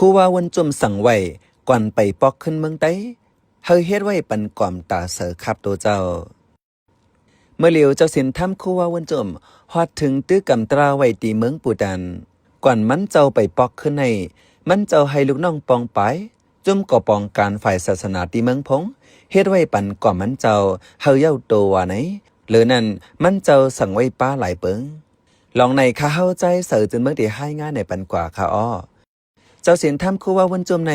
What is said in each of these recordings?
คู่ว่าวันจุ่มสั่งไว้ก่อนไปปอกขึ้นเมืองไต้เฮาเฮ็ดไว้ปันก่อมตาเสือครับตัวเจ้าเมื่อเหลียวเจ้าสินทำคู่ว่าวันจุ่มฮอดถึงตื้อกำตราไว้ตีเมืองปูดันก่อนมันเจ้าไปปอกขึ้นในมันเจ้าให้ลูกน้องปองไปจุ่มก่อปองการฝ่ายศาสนาตีเมืองพงเฮ็ดไว้ปันก่อมมันเจ้าเฮาเย้าโตว่าไหนหรือนั่นมันเจ้าสั่งไว้ป้าหลายเปิงลองในข้าเฮาใจเสือจนเมื่อที่ให้งานในปันกว่าข้าอ้อเจ้าสินทำคู่ว่าวันจุ่มใน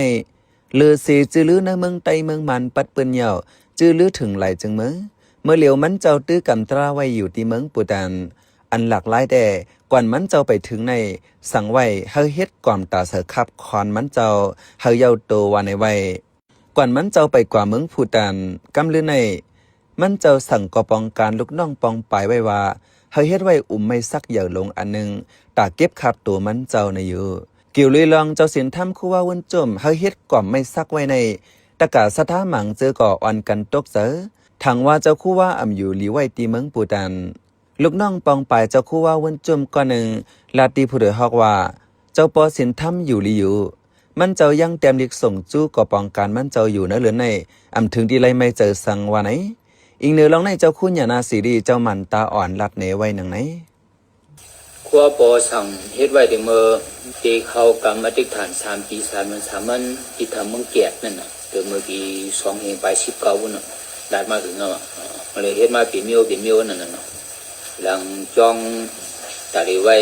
เลือสีจื้อลือในเมืองไตเมืองมันปัดเปิ้นเหย่าจื้อลือถึงไหลจึงเมื่อเหลียวมันเจ้าตื้อกำตราไว้อยู่ที่เมืองปูดันอันหลากหลายแต่ก่อนมันเจ้าไปถึงในสั่งไว้เฮาเฮ็ดก่อมตาเสือขับคอนมันเจ้าเฮาเย้าโตว่าในไว้ก่อนมันเจ้าไปกว่าเมืองปูดันกำลือในมันเจ้าสั่งก่อปองการลูกน้องปองปายไว้ว่าเฮาเฮ็ดไว้ไม่ซักเหย่าลงอันนึงตาเก็บขับตัวมันเจ้าในอยู่กิ่วลุยลองเจ้าสินทำคู่ว่าวันจุ่มเฮาเฮ็ดก่อมไม่ซักไว้ในตะกาสะท้าหมังเจอก่ออ่อนกันตกเสอทางว่าเจ้าคู่ว่าอำอยู่หลีไว้ตีเมืองปูดันลูกน้องปองปายเจ้าคู่ว่าวันจุ่มก่อนหนึ่งลาตีผู้เดือฮอกว่าเจ้าปอสินทำอยู่หลีอยู่มันเจ้ายังเตรียมลิกส่งจู้ก่อปองการมันเจ้าอยู่นะเหลือในอำถึงดีไรไม่เจอสั่งว่าไหนอีกเนื้อลองในเจ้าคุณอย่านาสีดีเจ้ามันตาอ่อนลัดเนไว้หนังไหนขั้วปอสั่งเฮ็ดไว้แต่เมื่อที่เขากำมาติฐาน3 ปี3 มัน3 มันที่ทำเมืองเกียรตินั่นน่ะเมื่อปี2เฮงไป19น่ะได้มาถึงอ่ะมันเลยเฮ็ดมาปีเมียวนั่นน่ะหลังจ้องตาได้ไว้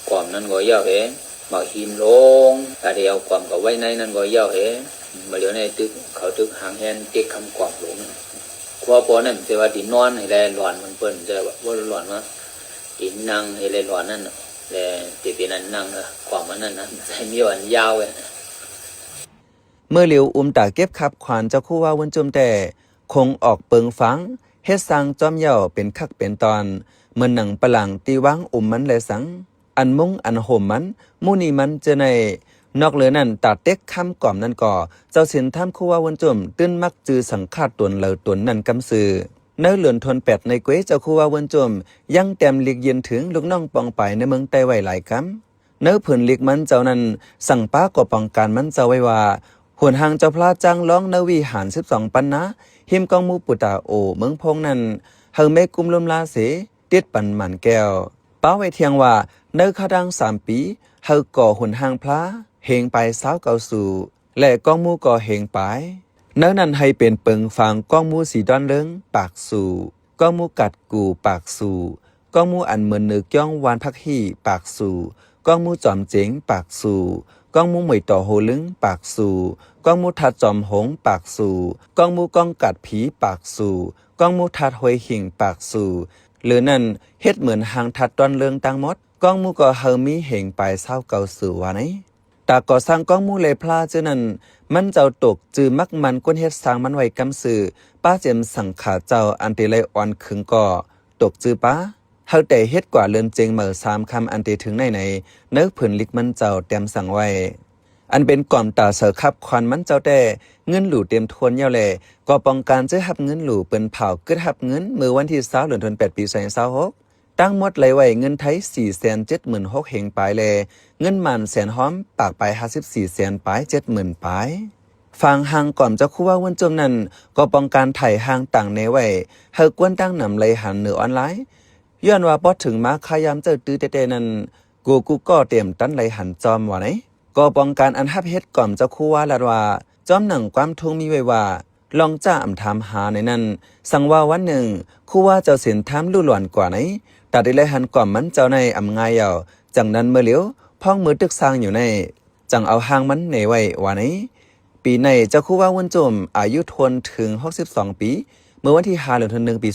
ความนั้นก็ยาวเหมาหินลงตาได้เอาความก็ไว้ในนั้นก็ยาวเหมาเหลียวในตึกเขาตึกหางแฮนเต็กคำความลงขั้วปอนั่นแต่ว่าดินนอนให้แลหลอนมันเปิ้นจะว่าหลอนว่าดินนั่งให้แลหลอนนั่นและที่เป็นนั้นนั่งความมันนั่นใช้มีวันยาวเมื่อเหลียวตาเก็บขับขวานเจ้าคู่ว่าวันจุ่มแต่คงออกเปิงฟังเฮ็ดสร้างจอมเย่าเป็นคักเป็นตอนเหมือนหนังปลังตีวางมันและสังอันมุงอันห่มมันมูนี่มันจะในนอกเหลือนั่นตาเต็กคำก่อมนั่นก่อเจ้าสินทำคู่ว่าวันจุ่มตื้นมักจือสังฆาตตนเหล่าตนนั่นกำซือเนื้อเหลือนทน8ในเกวเจ้าคู่ว่าวันจุ่มยังแต้มเลีกเย็นถึงลูกน้องปองไปในเมืองไต้ไว้หลายกำเนื้อผืนเลีกมันเจ้านั้นสั่งป้าก่อปองการมันเจ้าไว้ว่าหวนหางเจ้าพระจังร้องนวีหาร12 ปันนะหิมกองมูปุตาโอเมืองพงนั้นเฮาเมกุมลมลาเสติดปันหมันแก้วป้าไว้เทียงว่าเนื้อข้าดัง3 ปีเฮาก่อหวนหางพระเฮงไป29สู่และกองมูก่อเฮงไปเนื้อนั้นให้เป็นเปิงฟังกองมูสีดอนเลิงปากสู่กองมูกัดกูปากสู่กองมูอันเหมือนนึกย่องวานพักฮีปากสู่กองมูจอมเจ๋งปากสู่กองมูหมวยต่อโหลึงปากสู่กองมูทัดจอมหงปากสู่กองมูกองกัดผีปากสู่กองมูทัดหวยหิ่งปากสู่หรือนั่นเฮ็ดเหมือนหางทัดตอนเลืองตังมดกองมูก็เฮามีเหงไป29สู่ว่าไหนตาก่อสร้างกองมูเลยพลาเจนั้นมันเจ้าตกจือมักมันก้นเฮ็ดสร้างมันไว้กำสื่อป้าเจมสังขาเจ้าอันติไลอ่อนขึงก่อตกจือป้าเฮาแต่เฮ็ดกว่าเลือนเจงเหมือ3 คำอันติถึงในเนื้อผืนลิกมันเจ้าเต็มสั่งไว้อันเป็นก่อมตาเสือขับควันมันเจ้าแต่เงินหลู่เต็มทวนยาวแลก็ป้องการจะหับเงินหลู่เปิ้นเผากึดหับเงินเมื่อวันที่20เดือนธันวาคมปี2026ตั้งหมดไหลไว้เงินไทย476,000เฮงปลายแลเงินมันแสนหอมปากไป54แสนปลาย70,000ปลายฟังหางก่อมเจ้าคู่ว่าวันจมนั้นก็ป้องการไถ่หางต่างในไว้เฮากวนตั้งนำไหลหันเหนือออนไลน์ย้อนว่าพอถึงมาขยามเจ้าตื้อเตๆนั้นกูก็เตรียมตั้นไหลหันจอมว่าไหนก็ป้องกันอันฮับเฮ็ดก่อมเจ้าคู่ว่าละว่าจอมหนังความทุงมีไว้ว่าลองจ้าอำถามหาในนั้นสั่งว่าวันหนึ่งคู่ว่าเจ้าสินถามลู่หลวนกว่าไหนตัดได้เลยหันก่อมมันเจ้าในอำง่ายยาวจังนั้นเมื่อเหลียวพ้องมือตึกสร้างอยู่ในจังเอาหางมันในไว้ว่าไหนปีในเจ้าคู่ว่าวันจมอายุทนถึง62 ปีเมื่อวันที่5 เดือนธันวาคมปี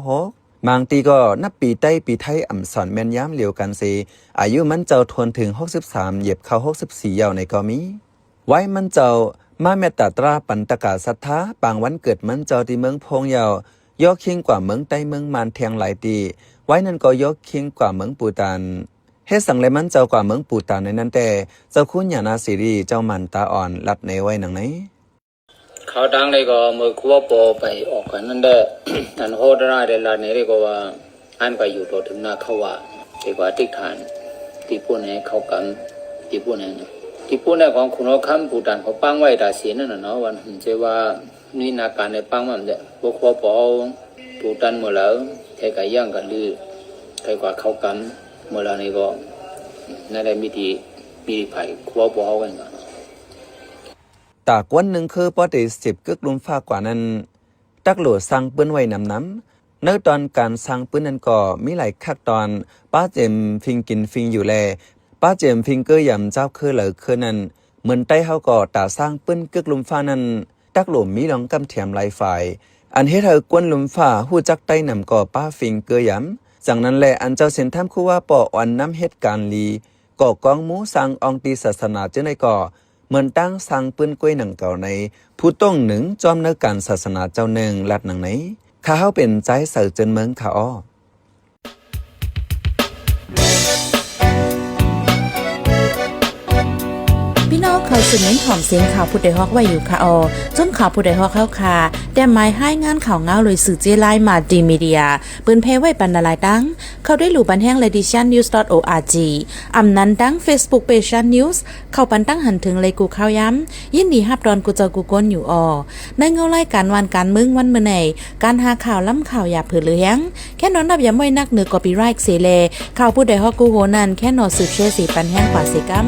2026บางตีก็นับปีใต้ปีไทยอ่ำสอนแม่นย้ำเหลียวกันสิอายุมันเจ้าทนถึง63เหยียบเข้า64ยาวในก็มีไว้มันเจ้ามาเมตตาตราปันตกาศรัทธาปางวันเกิดมันเจ้าที่เมืองพงยาวยกเคียงกว่าเมืองใต้เมืองมานเทียงหลายตีไว้นั่นก็ยกเคียงกว่าเมืองปูตานเฮ็ดสั่งเลยมันเจ้ากว่าเมืองปูตานในนั้นแต่เจ้าคุณอย่านาสีดีเจ้ามันตาอ่อนลัดในไว้หนังไหนเขาดังเลยก็มือขั้วปอไปออกกันนั่นได้อันโหดร้ายเลยล่ะเนี่ยเรียกว่าอันไปอยู่ตัวถึงหน้าเขาว่าเรียกว่าติฐานที่พูดให้เขากันที่พูดให้ ที่พูดในของคุณเอาคำปูดันเขาปั้งไว้ตาเสียนั่นน่ะเนาะวันเจว่านี่นาการในปั้งมันเนี่ยพวกคอปอปูดันหมดแล้วใครก็ย่างกันลือใครกว่าเขากันหมดแล้วนี่ก็นั่นแหละมีไผ่คอปอกันเนาะตากวันหนึ่งคือปอติ10กึกลุมฟ้ากว่านั้นตักโหลดสร้างปืนไว้น้ำเนื้อตอนการสร้างปืนนั้นก็มีหลายคักตอนป้าเจมฟิงกินฟิงอยู่แลป้าเจมฟิงเกอร์ยำเจ้าคือเหลือคือนั้นเหมือนใต้เฮาก็ตาสร้างปืนกึกลุมฟ้านั้นตักโหลมีลองกำเทียมหลายฝ่ายอันเฮ็ดให้กวนลุมฟ้าฮู้จักใต้นำก็ป้าฟิงเกอร์ยำจากนั้นแหละอันเจ้าเส้นทำคือว่าปออ่อนน้ำเหตุการณ์ลีก่อกองหมูสร้างองตีศาสนาเจ้าในก่อเหมือนตั้งสร้างปืนกล้วยหนังเก่าในผู้ต้องหนึ่งจอมเนื้อการศาสนาเจ้าหนึ่งลัดหนังไหนข้าเฮาเป็นใจเสือจนเมืองข้าอ้อพี่น้องเขาสืบเน้นถ่อมเสียงข่าวผู้ใดฮอกไว้อยู่ค่ะอจนข่าวผู้ใดฮอกเข้าค่ะแต่หมายให้งานข่าวเงาเลยสื่อเจไลมาดีมีเดียปืนเพไว้บรรณาลายดังเขาได้หลู่บันแห้ง lediciannews.org อำนั้นดัง Facebook page news เข้าปันตั้งหันถึงเลยกูข้าวย้ำยินดีฮับดอนกูเจอกูก้นอยู่ในเงาไล่การวันการมึงวันเมื่อไหนการหาข่าวล้ำข่าวอย่าเผือเลี้ยงแค่นอนนับย้ำไว้นักเหนือกอปีไรค์เสเลข่าวผู้ใดฮอกกูโหนันแค่นอสืบเชื่อสีปันแห้งกว่าเสกัม